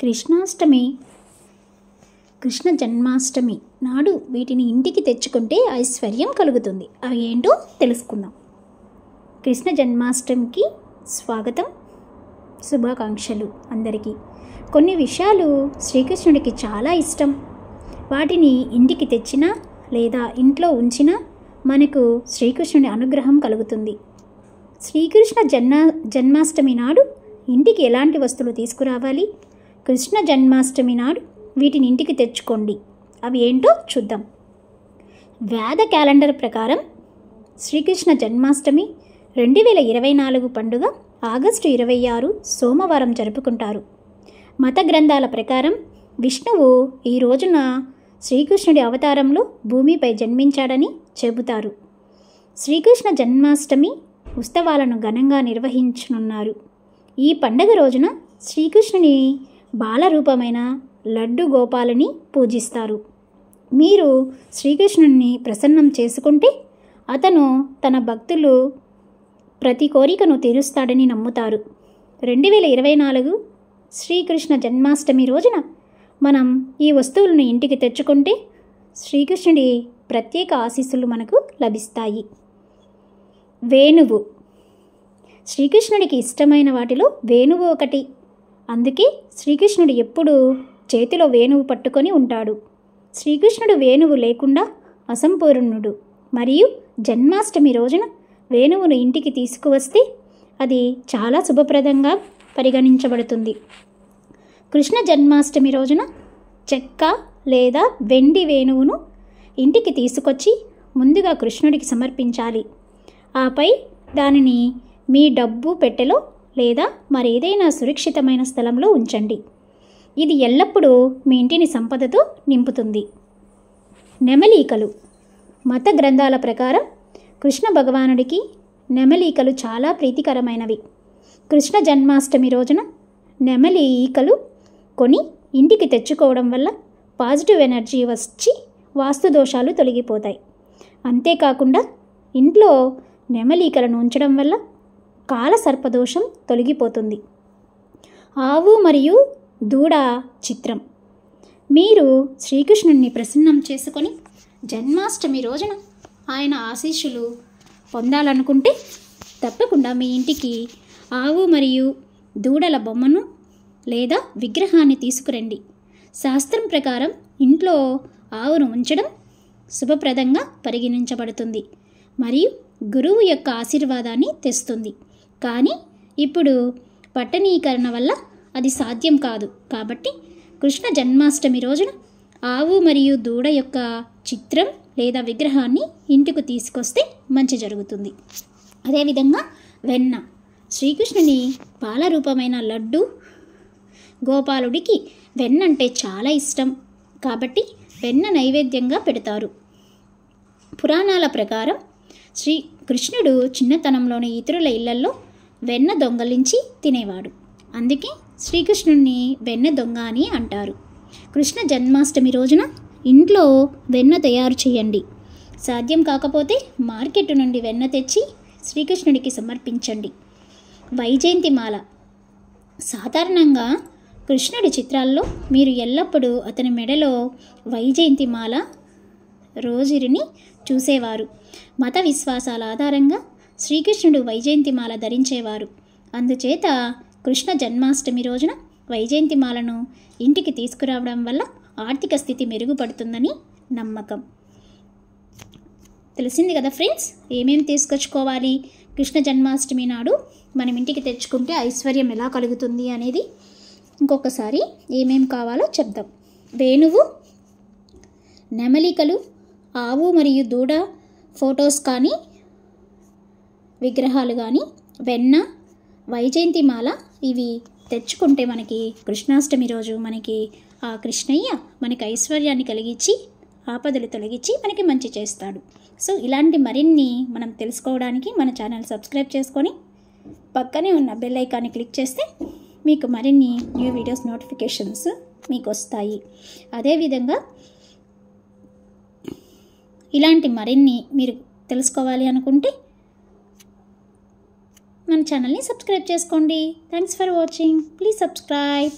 కృష్ణాష్టమి కృష్ణ జన్మాష్టమి నాడు వీటిని ఇంటికి తెచ్చుకుంటే ఐశ్వర్యం కలుగుతుంది. అవి ఏంటో తెలుసుకుందాం. కృష్ణ జన్మాష్టమికి స్వాగతం, శుభాకాంక్షలు అందరికీ. కొన్ని విషయాలు శ్రీకృష్ణుడికి చాలా ఇష్టం. వాటిని ఇంటికి తెచ్చినా లేదా ఇంట్లో ఉంచినా మనకు శ్రీకృష్ణుడి అనుగ్రహం కలుగుతుంది. శ్రీకృష్ణ జన్మాష్టమి నాడు ఇంటికి ఎలాంటి వస్తువులు తీసుకురావాలి? కృష్ణ జన్మాష్టమి నాడు వీటిని ఇంటికి తెచ్చుకోండి. అవి ఏంటో చూద్దాం. వేద క్యాలెండర్ ప్రకారం శ్రీకృష్ణ జన్మాష్టమి 2024 పండుగ ఆగస్టు 26 సోమవారం జరుపుకుంటారు. మత గ్రంథాల ప్రకారం విష్ణువు ఈ రోజున శ్రీకృష్ణుడి అవతారంలో భూమిపై జన్మించాడని చెబుతారు. శ్రీకృష్ణ జన్మాష్టమి ఉత్సవాలను ఘనంగా నిర్వహించనున్నారు. ఈ పండుగ రోజున శ్రీకృష్ణుని బాలరూపమైన లడ్డు గోపాలని పూజిస్తారు. మీరు శ్రీకృష్ణుని ప్రసన్నం చేసుకుంటే అతను తన భక్తులు ప్రతి కోరికను తీరుస్తాడని నమ్ముతారు. 2024 శ్రీకృష్ణ జన్మాష్టమి రోజున మనం ఈ వస్తువులను ఇంటికి తెచ్చుకుంటే శ్రీకృష్ణుడి ప్రత్యేక ఆశీస్సులు మనకు లభిస్తాయి. వేణువు శ్రీకృష్ణుడికి ఇష్టమైన వాటిలో వేణువు ఒకటి. అందుకే శ్రీకృష్ణుడు ఎప్పుడూ చేతిలో వేణువు పట్టుకొని ఉంటాడు. శ్రీకృష్ణుడు వేణువు లేకుండా అసంపూర్ణుడు. మరియు జన్మాష్టమి రోజున వేణువును ఇంటికి తీసుకువస్తే అది చాలా శుభప్రదంగా పరిగణించబడుతుంది. కృష్ణ జన్మాష్టమి రోజున చెక్క లేదా వెండి వేణువును ఇంటికి తీసుకొచ్చి ముందుగా కృష్ణుడికి సమర్పించాలి. ఆపై దానిని మీ డబ్బు పెట్టెలో లేదా మరేదైనా సురక్షితమైన స్థలంలో ఉంచండి. ఇది ఎల్లప్పుడూ మీ ఇంటిని సంపదతో నింపుతుంది. నెమలీకలు మత గ్రంథాల ప్రకారం కృష్ణ భగవానుడికి నెమలీకలు చాలా ప్రీతికరమైనవి. కృష్ణ జన్మాష్టమి రోజున నెమలి ఈకలు కొని ఇంటికి తెచ్చుకోవడం వల్ల పాజిటివ్ ఎనర్జీ వచ్చి వాస్తు దోషాలు తొలగిపోతాయి. అంతేకాకుండా ఇంట్లో నెమలీకలను ఉంచడం వల్ల కాల సర్పదోషం తొలగిపోతుంది. ఆవు మరియు దూడ చిత్రం మీరు శ్రీకృష్ణుడిని ప్రసన్నం చేసుకొని జన్మాష్టమి రోజున ఆయన ఆశీస్సులు పొందాలనుకుంటే తప్పకుండా మీ ఇంటికి ఆవు మరియు దూడల బొమ్మను లేదా విగ్రహాన్ని తీసుకురండి. శాస్త్రం ప్రకారం ఇంట్లో ఆవును ఉంచడం శుభప్రదంగా పరిగణించబడుతుంది మరియు గురువు యొక్క ఆశీర్వాదాన్ని తెస్తుంది. కానీ ఇప్పుడు పట్టణీకరణ వల్ల అది సాధ్యం కాదు. కాబట్టి కృష్ణ జన్మాష్టమి రోజున ఆవు మరియు దూడ యొక్క చిత్రం లేదా విగ్రహాన్ని ఇంటికి తీసుకొస్తే మంచి జరుగుతుంది. అదేవిధంగా వెన్న శ్రీకృష్ణుని బాలరూపమైన లడ్డు గోపాలుడికి వెన్న అంటే చాలా ఇష్టం. కాబట్టి వెన్న నైవేద్యంగా పెడతారు. పురాణాల ప్రకారం శ్రీకృష్ణుడు చిన్నతనంలోని ఇతరుల ఇళ్లలో వెన్న దొంగలించి తినేవాడు. అందుకే శ్రీకృష్ణుడిని వెన్న దొంగ అని అంటారు. కృష్ణ జన్మాష్టమి రోజున ఇంట్లో వెన్న తయారు చేయండి. సాధ్యం కాకపోతే మార్కెట్ నుండి వెన్న తెచ్చి శ్రీకృష్ణుడికి సమర్పించండి. వైజయంతిమాల సాధారణంగా కృష్ణుడి చిత్రాల్లో మీరు ఎల్లప్పుడూ అతని మెడలో వైజయంతిమాల రోజురిని చూసేవారు. మత విశ్వాసాల ఆధారంగా శ్రీకృష్ణుడు వైజయంతిమాల ధరించేవారు. అందుచేత కృష్ణ జన్మాష్టమి రోజున వైజయంతిమాలను ఇంటికి తీసుకురావడం వల్ల ఆర్థిక స్థితి మెరుగుపడుతుందని నమ్మకం. తెలిసింది కదా ఫ్రెండ్స్, ఏమేమి తీసుకొచ్చుకోవాలి కృష్ణ జన్మాష్టమి నాడు మనం ఇంటికి తెచ్చుకుంటే ఐశ్వర్యం ఎలా కలుగుతుంది అనేది. ఇంకొకసారి ఏమేమి కావాలో చెప్దాం. వేణువు, నెమలికలు, ఆవు మరియు దూడ ఫొటోస్ కానీ విగ్రహాలు కానీ, వెన్న, వైజయంతిమాల ఇవి తెచ్చుకుంటే మనకి కృష్ణాష్టమి రోజు మనకి ఆ కృష్ణయ్య మనకి ఐశ్వర్యాన్ని కలిగించి ఆపదలు తొలగించి మనకి మంచి చేస్తాడు. సో ఇలాంటి మరిన్ని మనం తెలుసుకోవడానికి మన ఛానల్ సబ్స్క్రైబ్ చేసుకొని పక్కనే ఉన్న బెల్ ఐకాన్ని క్లిక్ చేస్తే మీకు మరిన్ని న్యూ వీడియోస్ నోటిఫికేషన్స్ మీకు వస్తాయి. అదేవిధంగా ఇలాంటి మరిన్ని మీరు తెలుసుకోవాలి అనుకుంటే మన ఛానల్ని సబ్స్క్రైబ్ చేసుకోండి. Thanks for watching. Please subscribe.